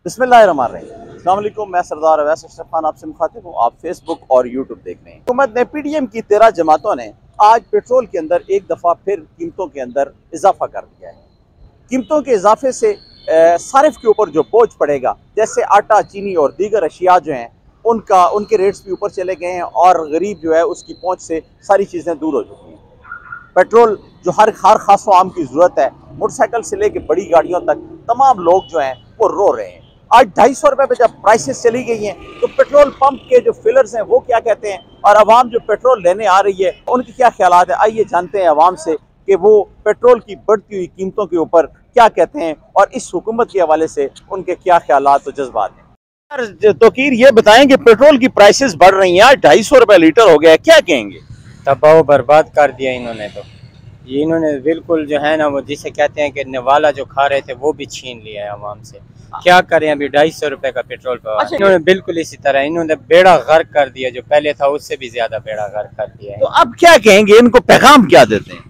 बिस्मिल्लाहिर्रहमानिर्रहीम। अस्सलाम वालेकुम, मैं सरदार अवैस अशरफ खान आपसे मुखातिब हूँ। आप फेसबुक और यूट्यूब देख रहे हैं। हुकूमत ने पीडीएम की 13 जमातों ने आज पेट्रोल के अंदर एक दफ़ा फिर कीमतों के अंदर इजाफा कर दिया है। कीमतों के इजाफे से सारिफ के ऊपर जो बोझ पड़ेगा, जैसे आटा, चीनी और दीगर अशिया जो हैं उनके रेट्स भी ऊपर चले गए हैं और गरीब जो है उसकी पहुँच से सारी चीज़ें दूर हो चुकी हैं। पेट्रोल जो हर खासो आम की ज़रूरत है, मोटरसाइकिल से लेकर बड़ी गाड़ियों तक तमाम लोग जो हैं वो रो रहे हैं। आज 250 रुपये पे जब प्राइसेस चली गई हैं तो पेट्रोल पंप के जो फिलर्स हैं वो क्या कहते हैं और आवाम जो पेट्रोल लेने आ रही है उनके क्या ख्यालात है। आइए जानते हैं आवाम से कि वो पेट्रोल की बढ़ती हुई कीमतों के ऊपर क्या कहते हैं और इस हुकूमत के हवाले से उनके क्या ख्यालात और जज्बात हैं। तोकीर ये बताएं कि पेट्रोल की प्राइसेस बढ़ रही हैं, आज 250 रुपये लीटर हो गया, क्या कहेंगे? तबाह बर्बाद कर दिया इन्होंने। तो ये इन्होंने बिल्कुल जो है ना, वो जिसे कहते हैं कि नवाला जो खा रहे थे वो भी छीन लिया है आवाम से। क्या करें, अभी 250 रुपए का पेट्रोल पर इन्होंने बिल्कुल इसी तरह इन्होंने बेड़ा गर्क कर दिया, जो पहले था उससे भी ज्यादा बेड़ा गर्क कर दिया है। तो अब क्या कहेंगे, इनको पैगाम क्या देते हैं?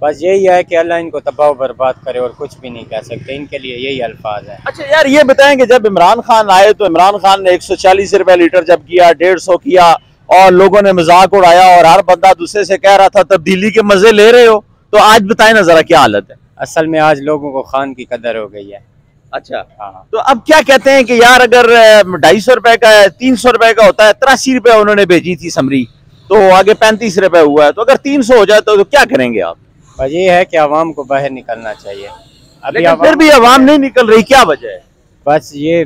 बस यही है कि अल्लाह इनको तबाह बर्बाद करे और कुछ भी नहीं कह सकते, इनके लिए यही अल्फाज है। अच्छा यार, ये बताएं कि जब इमरान खान आए तो इमरान खान ने 140 रुपए लीटर जब किया, 150 किया और लोगों ने मजाक उड़ाया और हर बंदा दूसरे से कह रहा था तब्दीली के मजे ले रहे हो, तो आज बताएं ना जरा क्या हालत है? असल में आज लोगों को खान की कदर हो गई है। अच्छा हाँ, तो अब क्या कहते हैं कि यार अगर 250 रुपए का 300 रुपए का होता है, 83 रुपए उन्होंने भेजी थी समरी, तो आगे 35 रुपए हुआ है, तो अगर 300 हो जाए तो क्या करेंगे आप? बस ये है कि आवाम को बाहर निकलना चाहिए। अभी फिर भी आवाम नहीं निकल रही, क्या वजह है? बस ये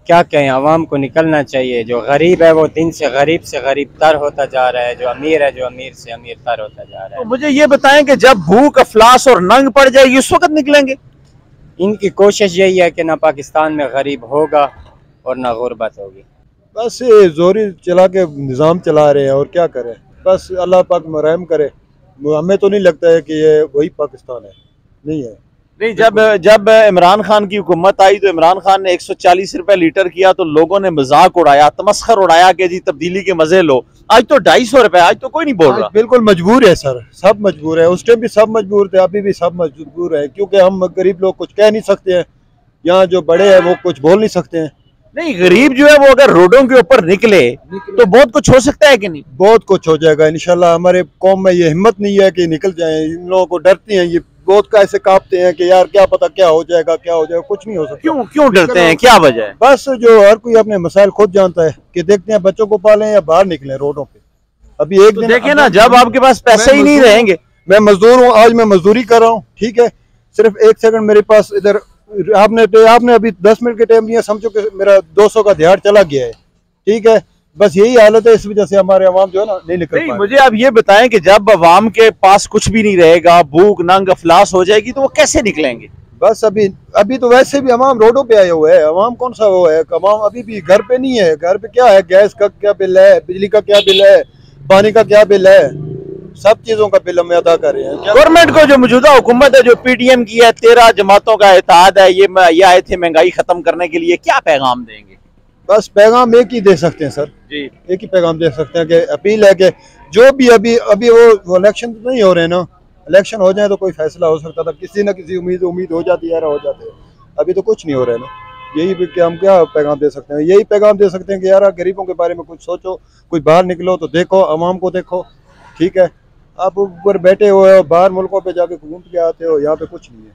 क्या कहें, आवाम को निकलना चाहिए। जो गरीब है वो दिन से गरीब तर होता जा रहा है, जो अमीर है जो अमीर से अमीर तर होता जा रहा है। तो मुझे ये बताएं कि जब भूख, अफलास और नंग पड़ जाएगी उस वक्त निकलेंगे? इनकी कोशिश यही है कि ना पाकिस्तान में गरीब होगा और ना गुर्बत होगी। बस जोरी चला के निज़ाम चला रहे हैं और क्या करें। बस अल्लाह पाक रहम करे। हमें तो नहीं लगता है कि ये वही पाकिस्तान है, नहीं है। नहीं, जब इमरान खान की हुकूमत आई तो इमरान खान ने 140 रुपए लीटर किया तो लोगों ने मजाक उड़ाया, तमस्खर उड़ाया कि जी तब्दीली के मजे लो। आज तो 250 रुपए, आज तो कोई नहीं बोल रहा। बिल्कुल मजबूर है सर, सब मजबूर है। उस टाइम भी सब मजबूर थे, अभी भी सब मजबूर है, क्योंकि हम गरीब लोग कुछ कह नहीं सकते हैं। यहाँ जो बड़े हैं वो कुछ बोल नहीं सकते हैं। नहीं, गरीब जो है वो अगर रोडों के ऊपर निकले तो बहुत कुछ हो सकता है कि नहीं? बहुत कुछ हो जाएगा इंशाल्लाह। हमारे कौम में ये हिम्मत नहीं है कि निकल जाए। इन लोगों को डरती हैं, ये बहुत का ऐसे कांपते हैं कि यार क्या पता क्या हो जाएगा, क्या हो जाएगा, कुछ नहीं हो सकता। क्यों डरते हैं, क्या वजह है? बस जो हर कोई अपने मसाइल खुद जानता है कि देखते हैं बच्चों को पालें या बाहर निकले रोडों पे। अभी एक दिन देखिए ना, जब आपके पास पैसे ही नहीं रहेंगे। मैं मजदूर हूँ, आज मैं मजदूरी कर रहा हूँ, ठीक है। सिर्फ एक सेकंड मेरे पास इधर आपने अभी 10 मिनट के टाइम दिया, समझो कि मेरा 200 का दिहाड़ चला गया है, ठीक है। बस यही हालत है, इस वजह से हमारे अवाम जो है ना नहीं निकल पाए। मुझे आप ये बताएं कि जब अवाम के पास कुछ भी नहीं रहेगा, भूख नंग अफलास हो जाएगी, तो वो कैसे निकलेंगे? बस अभी तो वैसे भी अवाम रोडों पे आए हुए हैं। अवाम कौन सा वो है, अवाम अभी भी घर पे नहीं है। घर पे क्या है, गैस का क्या बिल है, बिजली का क्या बिल है, पानी का क्या बिल है, सब चीजों का बिल हम अदा कर रहे हैं। गवर्नमेंट को जो मौजूदा हुकूमत है, जो पीडीएम की है, 13 जमातों का इत्तेहाद है, ये आए थे महंगाई खत्म करने के लिए, क्या पैगाम देंगे? बस पैगाम एक ही दे सकते हैं सर जी, एक ही पैगाम दे सकते हैं कि अपील है कि जो भी अभी वो इलेक्शन तो नहीं हो रहे ना, इलेक्शन हो जाए तो कोई फैसला हो सकता था। किसी न किसी उम्मीद हो जाती है, हो जाते हैं। अभी तो कुछ नहीं हो रहा है ना। यही भी कि हम क्या पैगाम दे सकते हैं, यही पैगाम दे सकते हैं कि यार गरीबों के बारे में कुछ सोचो, कोई बाहर निकलो तो देखो, अवाम को देखो, ठीक है। आप ऊपर बैठे हुए हो, बाहर मुल्कों पे जाके घूम के आते हो, यहाँ पे कुछ नहीं है।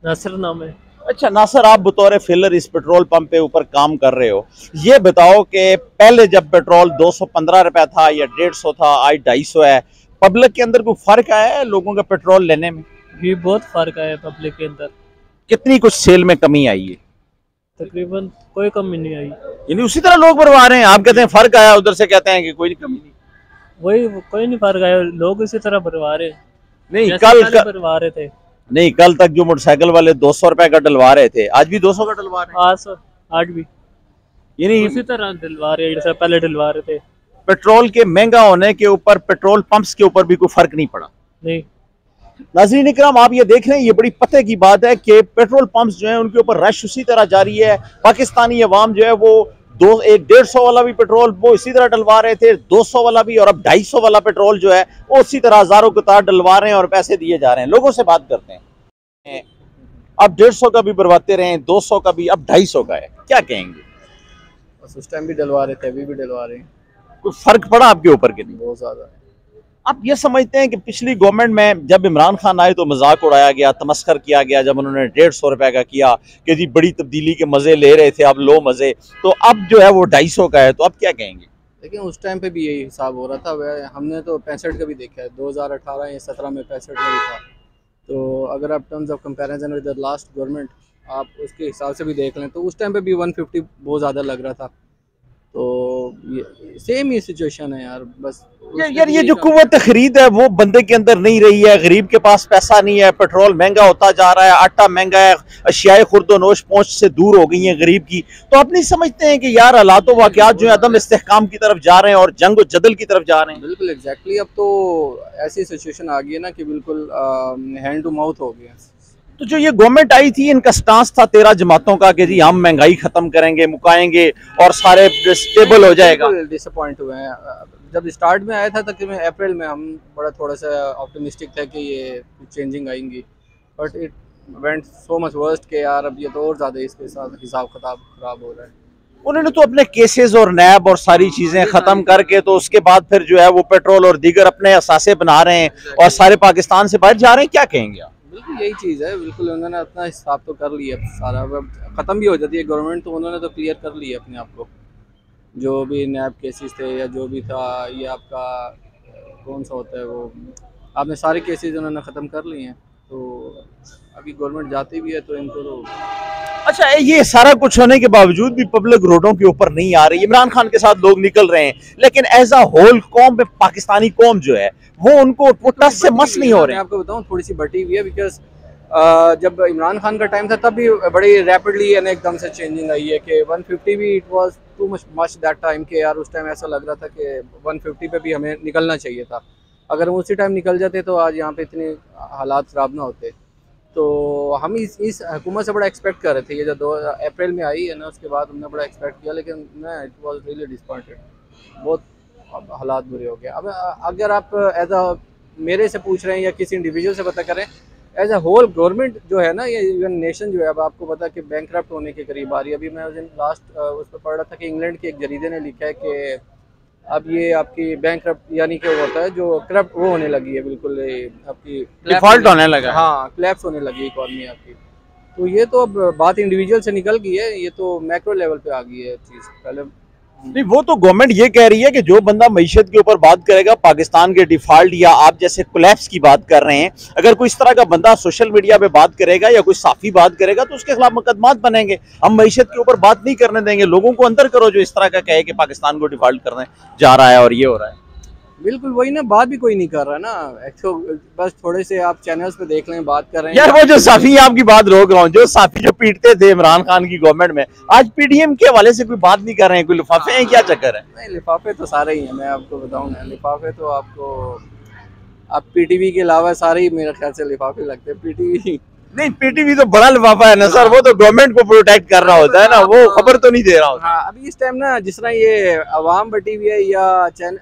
नासिर नाम है। अच्छा नासिर, आप बतौर फिलर इस पेट्रोल पंप पे ऊपर काम कर रहे हो, ये बताओ कि पहले जब पेट्रोल 215 रुपए था या 150 था, आज 250 है, पब्लिक के अंदर कोई फर्क आया है लोगों का पेट्रोल लेने में? ये बहुत फर्क आया है पब्लिक के अंदर। कितनी कुछ सेल में कमी आई है? तकरीबन कोई कमी नहीं आई। यानी उसी तरह लोग भरवा रहे हैं, आप कहते हैं फर्क आया, उधर से कहते हैं कि कोई कमी नहीं। वही कोई नहीं फर्क आया, लोग इसी तरह भरवा रहे। नहीं, भरवा रहे थे। नहीं, कल तक जो मोटरसाइकिल वाले 200 रुपए का डलवा रहे थे, आज भी 200 का डलवा रहे हैं। आज भी यानी उसी तरह डलवा रहे जैसे पहले डलवा रहे थे। पेट्रोल के महंगा होने के ऊपर पेट्रोल पंप्स के ऊपर भी कोई फर्क नहीं पड़ा। नहीं। नाज़रीन इकराम, आप ये देख रहे हैं, ये बड़ी पते की बात है कि पेट्रोल पंप्स जो हैं उनके ऊपर रश उसी तरह जारी है। पाकिस्तानी अवाम जो है वो 150 वाला भी पेट्रोल वो इसी तरह डलवा रहे थे, 200 वाला भी, और अब 250 वाला पेट्रोल जो है वो उसी तरह हजारों कतार डलवा रहे हैं और पैसे दिए जा रहे हैं। लोगों से बात करते हैं। अब 150 का भी भरवाते रहे, 200 का भी, अब 250 का है, क्या कहेंगे? बस उस टाइम भी डलवा रहे थे, अभी भी डलवा रहे हैं। कोई फर्क पड़ा आपके ऊपर कि नहीं? बहुत ज़्यादा है। आप ये समझते हैं कि पिछली गवर्नमेंट में जब इमरान खान आए तो मजाक उड़ाया गया, तमस्कर किया गया, जब उन्होंने 150 रुपए का किया कि जी बड़ी तब्दीली के मजे ले रहे थे, अब लो मजे, तो अब जो है वो 250 का है, तो अब क्या कहेंगे? लेकिन उस टाइम पे भी यही हिसाब हो रहा था। हमने तो 65 का भी देखा है, 2018 या 17 में 65 का भी था। तो अगर आप terms of comparison with the last government आप उसके हिसाब से भी देख लें तो उस टाइम पे भी 150 बहुत ज़्यादा लग रहा था। तो ये सेम ही सिचुएशन है यार। बस यार ये जो कुव्वत खरीद है वो बंदे के अंदर नहीं रही है, गरीब के पास पैसा नहीं है, पेट्रोल महंगा होता जा रहा है, आटा महंगा है, अशियाए खुर्दोनोश पहुंच से दूर हो गई हैं गरीब की, तो आप नहीं समझते हैं कि यार हालात वाक़यात जो है अदम इस्तेहकाम की तरफ जा रहे हैं और जंग व जदल की तरफ जा रहे हैं? बिल्कुल एग्जैक्टली। अब तो ऐसी सिचुएशन आ गई है ना कि बिल्कुल हैंड टू माउथ हो गया। तो जो ये गवर्नमेंट आई थी इनका स्टांस था 13 जमातों का कि जी हम महंगाई खत्म करेंगे, मुकाएंगे और सारे स्टेबल हो जाएगा। डिसअपॉइंट हुए हैं। जब स्टार्ट में आया था तकरीबन अप्रैल में हम बड़ा थोड़ा सा ऑप्टिमिस्टिक थे कि ये चेंजिंग आएंगी, but it went so much worst के यार अब ये तो और ज़्यादा इसके साथ हिसाब किताब खराब हो रहा है। उन्होंने तो अपने केसेस और नैब और सारी चीजें खत्म करके तो उसके बाद फिर जो है वो पेट्रोल और दीगर अपने असासे बना रहे हैं और सारे पाकिस्तान से बाहर जा रहे हैं, क्या कहेंगे आप? बिल्कुल यही चीज़ है। बिल्कुल उन्होंने अपना हिसाब तो कर लिया सारा। अब ख़त्म भी हो जाती है गवर्नमेंट तो उन्होंने तो क्लियर कर लिया अपने आप को। जो भी नैब केसेस थे या जो भी था, ये आपका कौन सा होता है वो, आपने सारे केसेस उन्होंने ख़त्म कर लिए हैं। तो अभी गवर्नमेंट जाती भी है तो इनको तो अच्छा, ये सारा कुछ होने के बावजूद भी पब्लिक रोडों के ऊपर नहीं आ रही। इमरान खान के साथ लोग निकल रहे हैं लेकिन एज अ होल कौम, पाकिस्तानी कौम जो है वो उनको टस से मस नहीं हो रहे। मैं आपको बताऊं थोड़ी सी बटी हुई है बिकॉज जब इमरान खान का टाइम था तब भी बड़ी रैपिडली एकदम से चेंजिंग आई है कि 150 भी it was too much that time के यार उस टाइम ऐसा लग रहा था कि 150 पे भी हमें निकलना चाहिए था। अगर हम उसी टाइम निकल जाते तो आज यहाँ पे इतने हालात ख़राब ना होते। तो हम इस हुकूमत से बड़ा एक्सपेक्ट कर रहे थे। ये जो 2 अप्रैल में आई है ना उसके बाद हमने बड़ा एक्सपेक्ट किया, लेकिन ना इट वाज रियली डिसअपॉइंटेड। बहुत हालात बुरे हो गए। अब अगर आप एज अ मेरे से पूछ रहे हैं या किसी इंडिविजुअल से पता करें, एज अ होल गवर्नमेंट जो है ना, ये इवन नेशन जो है, अब आपको पता है कि बैंकरप्ट होने के करीब आ रही है। अभी मैं उस दिन लास्ट उस पर पढ़ रहा था कि इंग्लैंड के एक जरीदे ने लिखा है कि अब ये आपकी बैंकरप्ट यानी कि वो होता है जो करप्ट वो होने लगी है, बिल्कुल आपकी डिफॉल्ट होने लगा। हाँ, क्लैप्स होने लगी इकॉनमी आपकी। तो ये तो अब बात इंडिविजुअल से निकल गई है, ये तो मैक्रो लेवल पे आ गई है चीज़। पहले नहीं, वो तो गवर्नमेंट ये कह रही है कि जो बंदा मईशत के ऊपर बात करेगा, पाकिस्तान के डिफॉल्ट या आप जैसे कोलैप्स की बात कर रहे हैं, अगर कोई इस तरह का बंदा सोशल मीडिया पे बात करेगा या कोई साफी बात करेगा तो उसके खिलाफ मुकदमात बनेंगे। हम मईशत के ऊपर बात नहीं करने देंगे। लोगों को अंदर करो जो इस तरह का कहे कि पाकिस्तान को डिफॉल्ट करने जा रहा है और ये हो रहा है। बिल्कुल वही ना, बात भी कोई नहीं कर रहा ना। तो बस थोड़े से आप चैनल्स पे देख लें, बात कर रहे हैं यार वो जो साफी, आपकी बात रोक रहा हूँ, जो साफी जो पीटते थे इमरान खान की गवर्नमेंट में, आज पीडीएम के हवाले से कोई बात नहीं कर रहे हैं, कोई लिफाफे हैं, क्या चक्कर है? नहीं, लिफाफे तो सारे ही हैं। मैं आपको बताऊँ ना, लिफाफे तो आपको आप पीटीवी के अलावा सारे ही मेरे ख्याल से लिफाफे लगते हैं। पीटीवी नहीं, पीटीवी तो बड़ा लिफाफा है ना सर, वो तो गवर्नमेंट को प्रोटेक्ट कर रहा होता है ना, वो खबर तो नहीं दे रहा होता। हाँ, अभी इस टाइम ना जिस तरह ये अवाम बटी हुई है या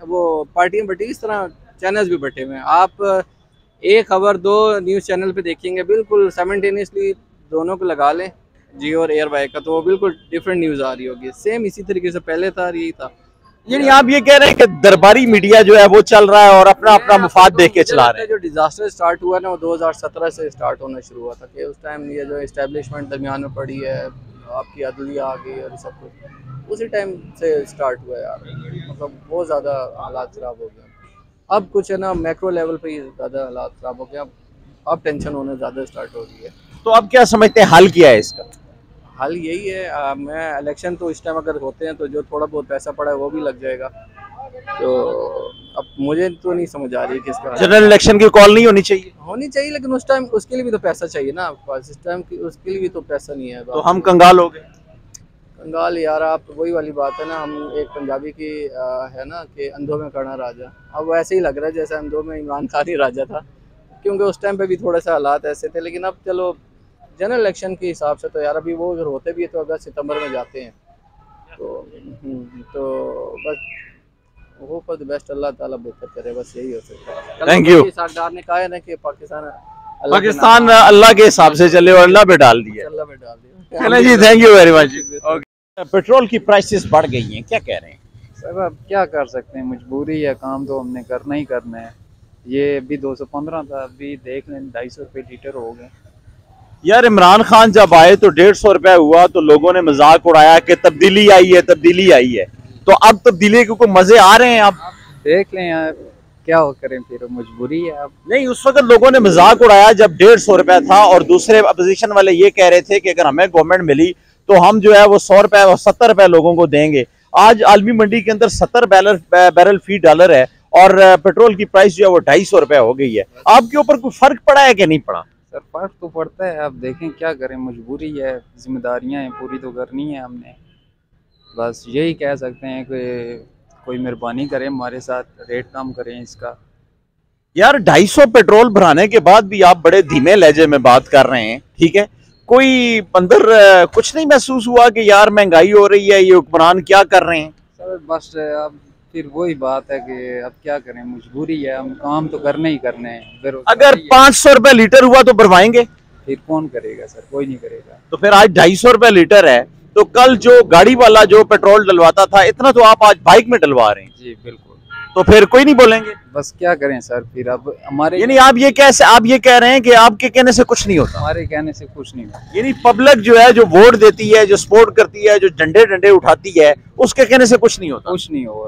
वो पार्टियां बटी, इस तरह चैनल्स भी बटे हुए हैं। आप एक खबर 2 न्यूज़ चैनल पे देखेंगे, बिल्कुल साइमल्टेनियसली दोनों को लगा लें, जियो और एयर वाई का, तो वो बिल्कुल डिफरेंट न्यूज़ आ रही होगी। सेम इसी तरीके से पहले था, यही था। यानी आप ये कह रहे हैं कि दरबारी मीडिया जो है वो चल रहा है और अपना अपना मुफाद देख के चला रहे हैं। जो डिजास्टर स्टार्ट हुआ ना वो 2017 से स्टार्ट होना शुरू हुआ था कि उस टाइम ये जो एस्टेब्लिशमेंट दरमियान में पड़ी है, आपकी अदलिया आ गई और सब कुछ उसी टाइम से स्टार्ट हुआ यार। मतलब बहुत ज़्यादा हालात ख़राब हो गए। अब कुछ है ना मैक्रो लेवल पे ही ज़्यादा हालात ख़राब हो गए। अब टेंशन होने ज़्यादा स्टार्ट हो गई है। तो अब क्या समझते हैं हल किया है इसका? हल यही है, मैं इलेक्शन तो इस टाइम अगर होते हैं तो जो थोड़ा बहुत पैसा पड़ा है वो भी लग जाएगा। तो अब मुझे तो नहीं समझ आ रही किसका जनरल इलेक्शन की कॉल नहीं होनी चाहिए, लेकिन उस टाइम उसके लिए भी तो पैसा चाहिए ना आपके पास। इस टाइम की उसके लिए भी तो पैसा नहीं है। तो हम कंगाल हो गए। कंगाल यार, आप वही वाली बात है ना, हम एक पंजाबी की है ना कि अंधों में करना राजा। अब वैसे ही लग रहा है जैसे अंधों में इमरान खान ही राजा था, क्योंकि उस टाइम पे भी थोड़े से हालात ऐसे थे। लेकिन अब चलो जनरल इलेक्शन के हिसाब से तो यार अभी वो अगर होते भी है तो अगस्त सितंबर में जाते हैं। तो बस होप फॉर द बेस्ट, अल्लाह ताला बेहतर करे, बस यही हो सकता है। Thank you. सरदार ने कहा है ना कि पाकिस्तान पाकिस्तान अल्लाह के हिसाब से चले और अल्लाह पे डाल दिया। अल्लाह पे डाल दिया। चलें जी, thank you very much. Petrol की प्राइसेस बढ़ गई हैं, क्या कह रहे हैं? सर अब क्या कर सकते हैं, मजबूरी है, काम तो हमने करना ही करना है। ये अभी 215 था, अभी देख लें 250 रुपये लीटर हो गए। यार इमरान खान जब आए तो 150 रुपए हुआ तो लोगों ने मजाक उड़ाया कि तब्दीली आई है, तब्दीली आई है। तो अब तब्दीली के कोई मजे आ रहे हैं? अब देख लें यार क्या हो करें, फिर मजबूरी है अब। नहीं, उस वक्त लोगों ने मजाक उड़ाया जब 150 रुपए था और दूसरे अपोजिशन वाले ये कह रहे थे कि अगर हमें गवर्नमेंट मिली तो हम जो है वो 100 रुपए और 70 रुपए लोगों को देंगे। आज आलमी मंडी के अंदर 70 बैरल फी डॉलर है और पेट्रोल की प्राइस जो है वो 250 रुपए हो गई है। आपके ऊपर कोई फर्क पड़ा है कि नहीं पड़ा? सर फर्क तो पड़ता है, अब देखें क्या करें, मजबूरी है, जिम्मेदारियां हैं, पूरी तो करनी है हमने। बस यही कह सकते हैं कि कोई मेहरबानी करे हमारे साथ, रेट कम करें इसका। यार 250 पेट्रोल भराने के बाद भी आप बड़े धीमे लहजे में बात कर रहे हैं, ठीक है? कोई अंदर कुछ नहीं महसूस हुआ कि यार महंगाई हो रही है, ये हुक्मरान क्या कर रहे हैं? सर बस अब फिर वही बात है कि अब क्या करें, मजबूरी है, हम काम तो करने ही करने हैं। अगर 500 रुपए लीटर हुआ तो भरवाएंगे? फिर कौन करेगा सर, कोई नहीं करेगा। तो फिर आज 250 रुपए लीटर है तो कल जो गाड़ी वाला जो पेट्रोल डलवाता था इतना तो आप आज बाइक में डलवा रहे हैं। जी बिल्कुल। तो फिर कोई नहीं बोलेंगे? बस क्या करें सर, फिर अब हमारे यानी आप ये कह रहे हैं कि आपके कहने से कुछ नहीं होता? हमारे कहने से कुछ नहीं होता। यानी पब्लिक जो है, जो वोट देती है, जो सपोर्ट करती है, जो झंडे उठाती है, उसके कहने से कुछ नहीं होता? कुछ नहीं हो